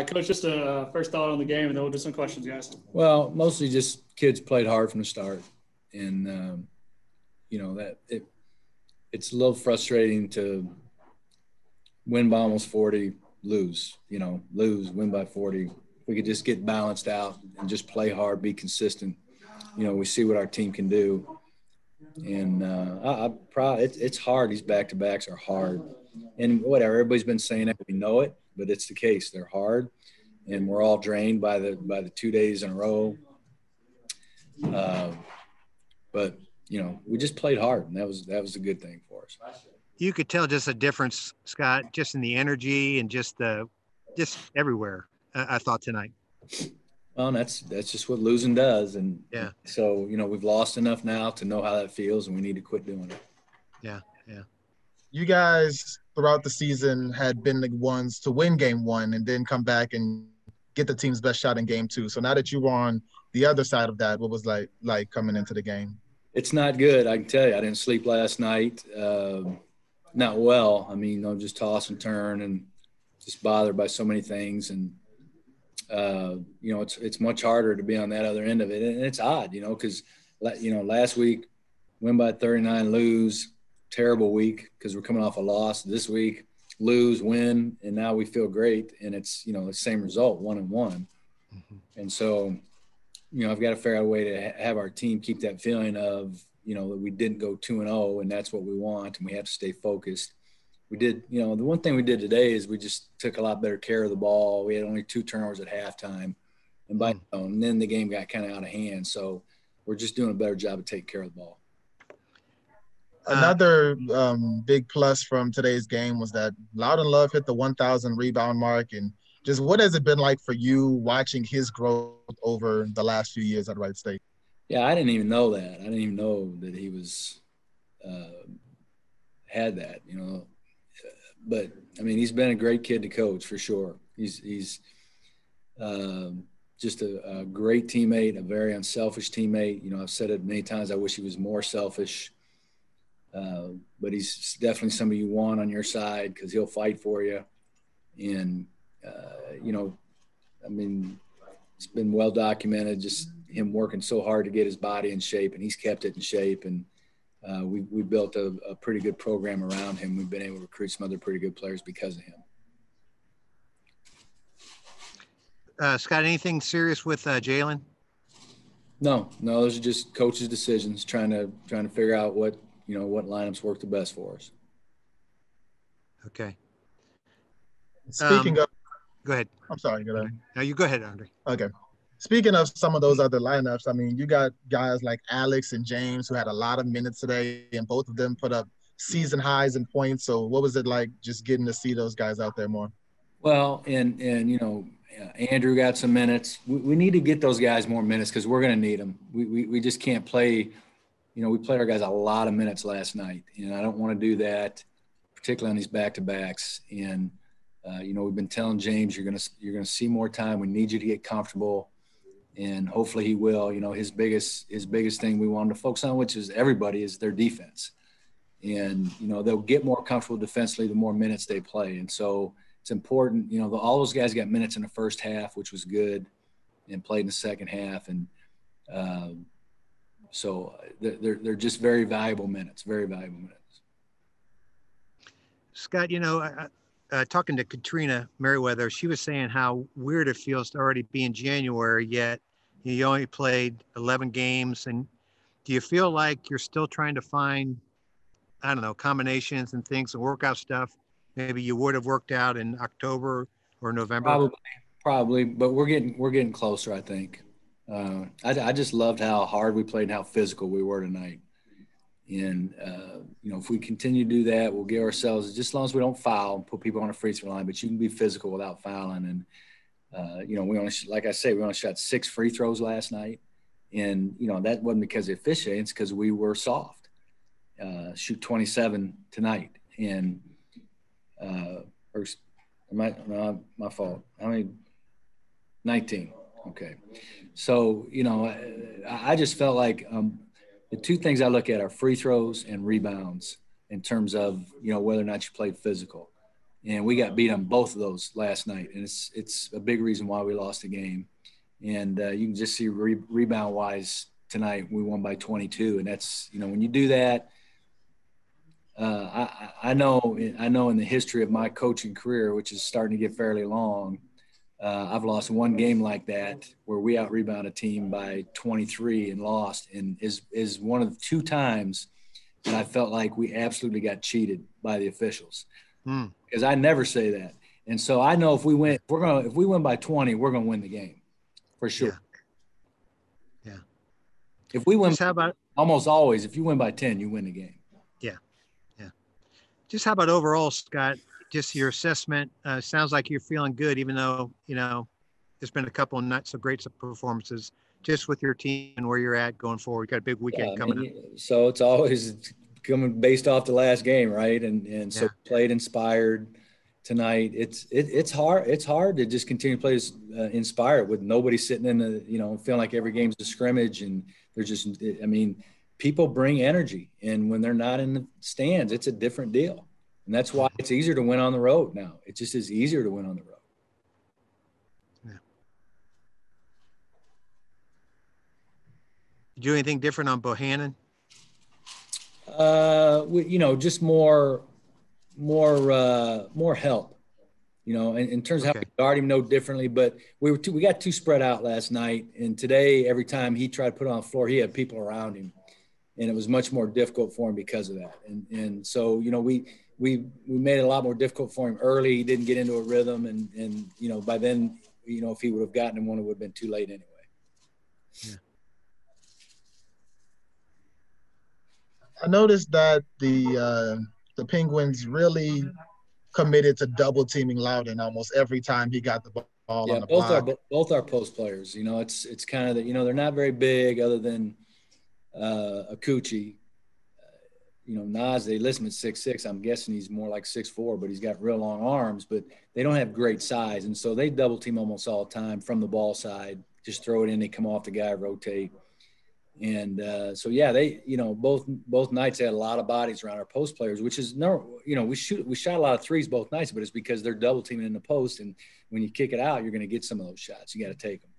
Coach, just a first thought on the game, and then we'll do some questions, guys. Well, mostly just kids played hard from the start, and it's a little frustrating to win by almost 40, lose, win by 40. We could just get balanced out and just play hard, be consistent. We see what our team can do. And it's hard. These back-to-backs are hard. And whatever, everybody's been saying it. We know it, but it's the case. They're hard, and we're all drained by the 2 days in a row. But we just played hard, and that was a good thing for us. You could tell just a difference, Scott, just in the energy and just everywhere. I thought tonight. Well, that's just what losing does, and yeah. So we've lost enough now to know how that feels, and we need to quit doing it. Yeah. You guys throughout the season had been the ones to win game one and then come back and get the team's best shot in game two. So now that you were on the other side of that, what was like coming into the game? It's not good. I can tell you, I didn't sleep last night. Not well. I mean, just toss and turn and just bothered by so many things. And, it's much harder to be on that other end of it. And it's odd, because, last week, win by 39, lose, terrible week because we're coming off a loss. This week, lose, win, and now we feel great. And it's, the same result, 1-1. Mm-hmm. And so, I've got to figure out a way to have our team keep that feeling of, that we didn't go 2-0, and that's what we want, and we have to stay focused. We did, the one thing we did today is we just took a lot better care of the ball. We had only 2 turnovers at halftime, and then the game got kind of out of hand. So we're just doing a better job of taking care of the ball. Another big plus from today's game was that Jalyn Love hit the 1,000 rebound mark. And just what has it been like for you watching his growth over the last few years at Wright State? Yeah, I didn't even know that. I didn't even know that he was had that, But, I mean, he's been a great kid to coach for sure. He's just a great teammate, a very unselfish teammate. I've said it many times, I wish he was more selfish. But he's definitely somebody you want on your side because he'll fight for you. And, it's been well documented, just him working so hard to get his body in shape, and he's kept it in shape. And we built a pretty good program around him. We've been able to recruit some other pretty good players because of him. Scott, anything serious with Jalyn? No, those are just coaches' decisions, trying to figure out what lineups work the best for us. Okay. Speaking of, go ahead. I'm sorry. Go ahead. No, you go ahead, Andre. Okay. Speaking of some of those other lineups, I mean, you got guys like Alex and James who had a lot of minutes today, and both of them put up season highs in points. So what was it like just getting to see those guys out there more? Well, and Andrew got some minutes. We need to get those guys more minutes because we're going to need them. We just can't play. We played our guys a lot of minutes last night, and I don't want to do that, particularly on these back-to-backs. And we've been telling James you're gonna see more time. We need you to get comfortable, and hopefully he will. His biggest thing we want him to focus on, which is everybody, is their defense. And they'll get more comfortable defensively the more minutes they play. And so it's important. All those guys got minutes in the first half, which was good, and played in the second half. And so they're just very valuable minutes. Very valuable minutes. Scott, talking to Katrina Merriweather, she was saying how weird it feels to already be in January, yet you only played 11 games. And do you feel like you're still trying to find, I don't know, combinations and things and workout stuff maybe you would have worked out in October or November? Probably, but we're getting closer, I think. I just loved how hard we played and how physical we were tonight. And, if we continue to do that, we'll give ourselves, just as long as we don't foul and put people on a free throw line, but you can be physical without fouling. And, we only, like I say, we only shot 6 free throws last night. And, that wasn't because of officiating, it's because we were soft. Shoot 27 tonight. And, my fault. How many? 19. Okay. So, I just felt like the two things I look at are free throws and rebounds in terms of, whether or not you played physical. And we got beat on both of those last night. And it's a big reason why we lost the game. And you can just see rebound wise tonight, we won by 22. And that's, when you do that, I know in the history of my coaching career, which is starting to get fairly long, I've lost one game like that where we out-rebound a team by 23 and lost, and is one of the 2 times that I felt like we absolutely got cheated by the officials. Because I never say that. And so I know if we win by 20, we're going to win the game for sure. Yeah. If we win, how about, almost always, if you win by 10, you win the game. Yeah. Just how about overall, Scott, just your assessment? Sounds like you're feeling good, even though, there's been a couple of not so great performances just with your team and where you're at going forward. You got a big weekend coming up. So it's always coming based off the last game, right? And so played inspired tonight. It's hard. It's hard to just continue to play inspired with nobody sitting in the, feeling like every game's a scrimmage, and they're just, people bring energy, and when they're not in the stands, it's a different deal. And that's why it's easier to win on the road now. It just is easier to win on the road. Yeah. You do anything different on Bohannon? Just more help, in terms of how we guard him no differently, but we got too spread out last night. And today, every time he tried to put it on the floor, he had people around him, and it was much more difficult for him because of that. And so, we made it a lot more difficult for him early. He didn't get into a rhythm, and by then, if he would have gotten him one, it would have been too late anyway. Yeah. I noticed that the Penguins really committed to double teaming Loudon almost every time he got the ball on the block. Both our post players. It's kind of that. They're not very big, other than Akuchi. Nagy, they list him at 6'6". I'm guessing he's more like 6'4", but he's got real long arms. But they don't have great size, and so they double team almost all the time from the ball side. Just throw it in, they come off the guy, rotate. And they, both nights they had a lot of bodies around our post players, which is we shot a lot of threes both nights, but it's because they're double teaming in the post. And when you kick it out, you're going to get some of those shots. You got to take them.